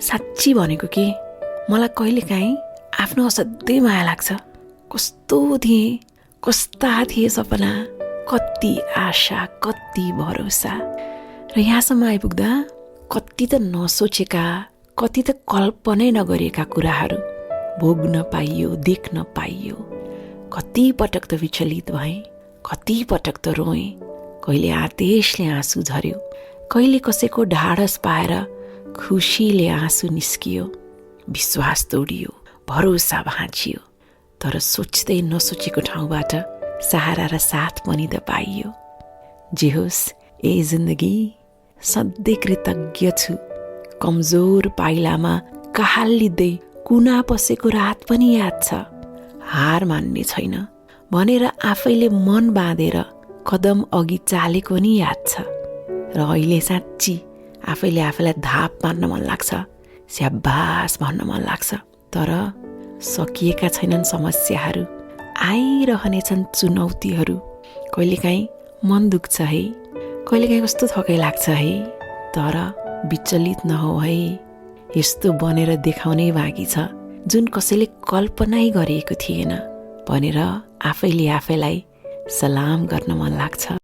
साँच्ची भनेको के मलाई कहिलेकाहीँ आफ्नो असाध्यै माया लाग्छ। कस्तो थिए, कस्ता थिए सपना, कति आशा, कति भरोसा। र यहाँसम्म आइपुग्दा कति त नसोचेका, कति त कल्पनै नगरेका कुराहरू भोग्न पाइयो, देख्न पाइयो। कति पटक त विचलित भएँ, कति पटक त रोएँ, कहिले आदेशले आँसु झर्यो, कहिले कसैको ढाडस पाएर खुसीले आँसु निस्कियो, विश्वास तोडियो, भरोसा भाँचियो। तर सोच्दै नसोचेको ठाउँबाट सहारा र साथ पनि त पाइयो। जे होस्, ए जिन्दगी सधैँ कृतज्ञ छु। कमजोर पाइलामा कहालिँदै कुना पसेको रात पनि याद छ। हार मान्ने छैन भनेर आफैले मन बाँधेर कदम अघि चालेको नि याद छ। र अहिले साँच्ची आफैले आफैलाई धाप मान्न मन लाग्छ, स्याबास भन्न मन लाग्छ। तर सकिएका छैनन् समस्याहरू, आइरहनेछन् चुनौतीहरू। कहिलेकाहीँ मन दुख्छ है, कहिलेकाहीँ कस्तो थकै लाग्छ है। तर विचलित नहो है, यस्तो बनेर देखाउनै बाँकी छ जुन कसैले कल्पनै गरिएको थिएन भनेर आफैले आफैलाई सलाम गर्न मन लाग्छ।